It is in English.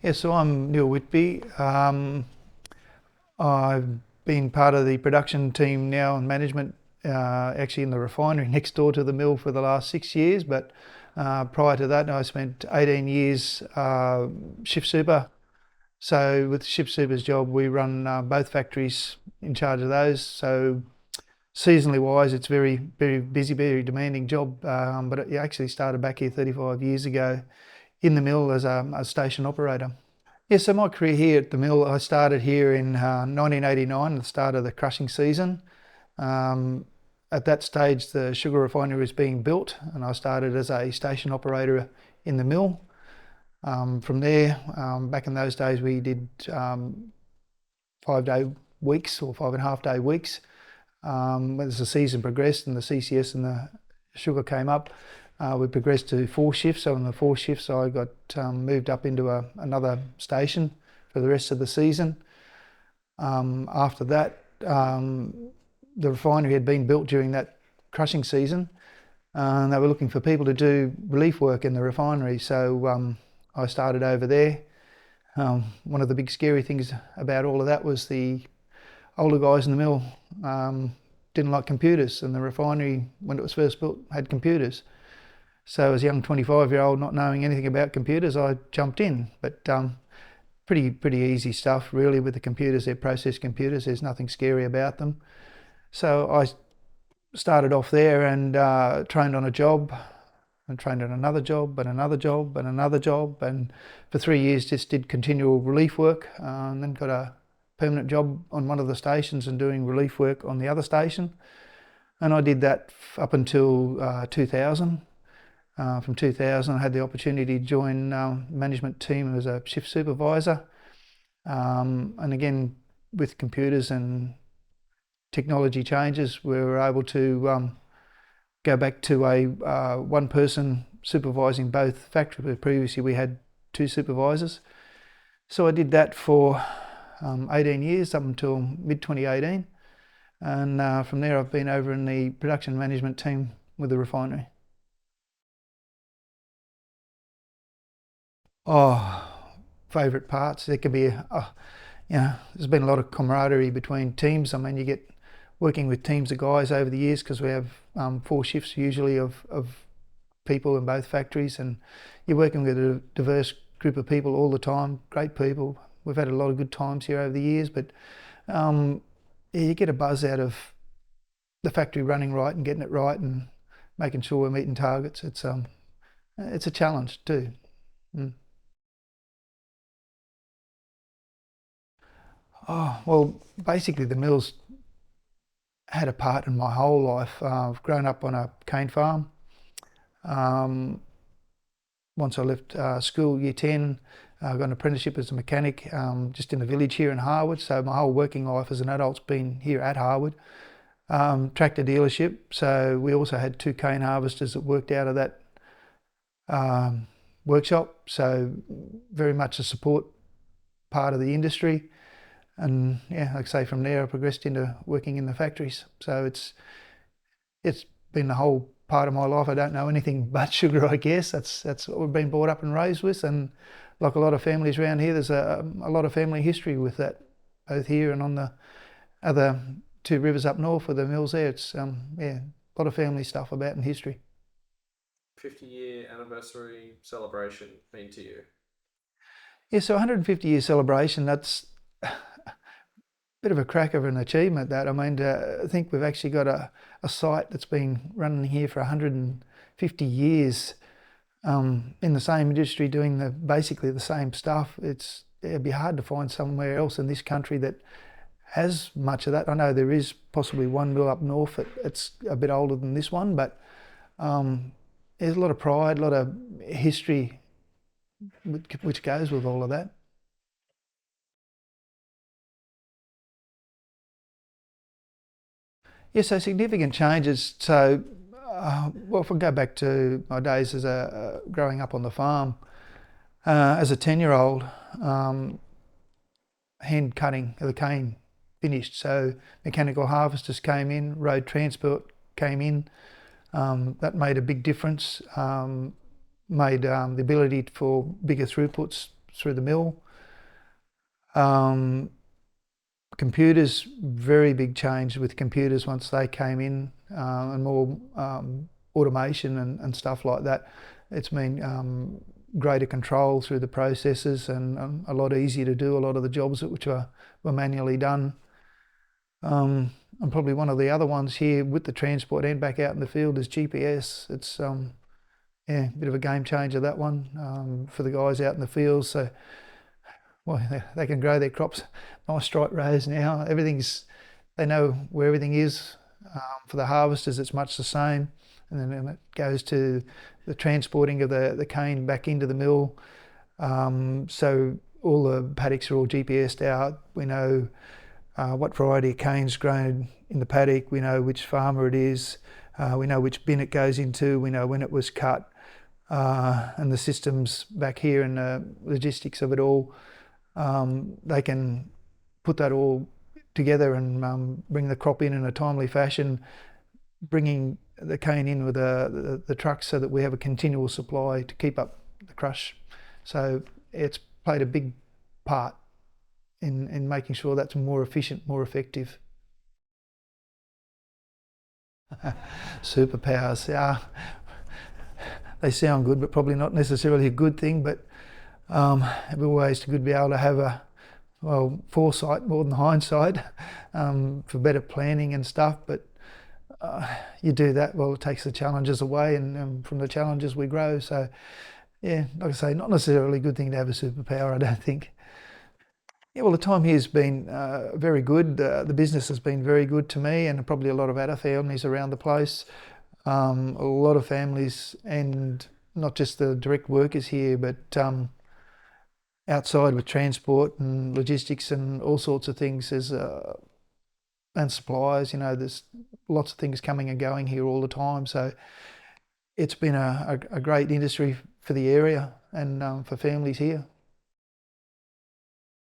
Yeah, so I'm Neil Whitby. I've been part of the production team now and management, actually in the refinery next door to the mill for the last 6 years. But prior to that, I spent 18 years shift super. So with shift super's job, we run both factories in charge of those. So seasonally wise, it's very, very busy, very demanding job. But it actually started back here 35 years ago in the mill as a station operator. Yeah, so my career here at the mill, I started here in 1989, the start of the crushing season. Um, at that stage, the sugar refinery was being built, and I started as a station operator in the mill. From there, back in those days, we did 5-day weeks or 5.5-day weeks. As the season progressed and the CCS and the sugar came up, we progressed to 4 shifts. So in the 4 shifts, I got moved up into another station for the rest of the season. After that, the refinery had been built during that crushing season, and they were looking for people to do relief work in the refinery. So I started over there. One of the big scary things about all of that was the older guys in the mill didn't like computers, and the refinery, when it was first built, had computers. So as a young 25-year-old, not knowing anything about computers, I jumped in. But pretty easy stuff, really, with the computers. They're process computers. There's nothing scary about them. So I started off there and trained on a job, and trained on another job, and another job, and another job, and for 3 years just did continual relief work, and then got a permanent job on one of the stations and doing relief work on the other station. And I did that up until 2000. From 2000, I had the opportunity to join management team as a shift supervisor. And again, with computers and technology changes, we were able to go back to a one person supervising both factories. Previously, we had 2 supervisors. So I did that for 18 years up until mid-2018. And from there, I've been over in the production management team with the refinery. Oh, favourite parts. There could be, there's been a lot of camaraderie between teams. I mean, you get working with teams of guys over the years because we have 4 shifts usually of people in both factories, and you're working with a diverse group of people all the time, great people. We've had a lot of good times here over the years, but you get a buzz out of the factory running right and getting it right and making sure we're meeting targets. It's a challenge too. Mm. Oh, well, basically the mill's had a part in my whole life. I've grown up on a cane farm. Um, Once I left school, year 10, I got an apprenticeship as a mechanic just in the village here in Harwood. So my whole working life as an adult's been here at Harwood. Tractor dealership, so we also had 2 cane harvesters that worked out of that workshop. So very much a support part of the industry. And yeah, like I say, from there I progressed into working in the factories. So it's been the whole part of my life. I don't know anything but sugar, I guess. That's what we've been brought up and raised with. And like a lot of families around here, there's a lot of family history with that, both here and on the other 2 rivers up north with the mills there. It's a lot of family stuff about in history. 50-year anniversary celebration mean to you? Yeah, so 150-year celebration, that's a bit of a crack of an achievement, that. I mean, I think we've actually got a site that's been running here for 150 years in the same industry, doing basically the same stuff. It'd be hard to find somewhere else in this country that has much of that. I know there is possibly one mill up north that's a bit older than this one, but there's a lot of pride, a lot of history which goes with all of that. Yeah, so significant changes. So, well, if I go back to my days as growing up on the farm, as a 10-year-old, hand cutting of the cane finished. So mechanical harvesters came in, road transport came in. That made a big difference. Made the ability for bigger throughputs through the mill. Computers, very big change with computers once they came in, and more automation and stuff like that. It's been greater control through the processes and a lot easier to do a lot of the jobs which were manually done. And probably one of the other ones here with the transport and back out in the field is GPS. It's yeah, a bit of a game changer, that one, for the guys out in the field. So well, they can grow their crops nice straight rows now. They know where everything is. For the harvesters, it's much the same. And then it goes to the transporting of the cane back into the mill. So all the paddocks are all GPSed out. We know what variety of cane's grown in the paddock. We know which farmer it is. We know which bin it goes into. We know when it was cut. And the systems back here and the logistics of it all, they can put that all together and bring the crop in a timely fashion, bringing the cane in with the trucks so that we have a continual supply to keep up the crush. So it's played a big part in making sure that's more efficient, more effective. Superpowers, yeah, they sound good, but probably not necessarily a good thing. But it'd be always good to be able to have foresight more than hindsight, for better planning and stuff. But you do that, well, it takes the challenges away, and from the challenges we grow. So yeah, like I say, not necessarily a good thing to have a superpower, I don't think. Yeah, well, the time here has been very good. The business has been very good to me, and probably a lot of other families around the place. A lot of families, and not just the direct workers here, but outside with transport and logistics and all sorts of things. And suppliers, there's lots of things coming and going here all the time. So it's been a great industry for the area and for families here.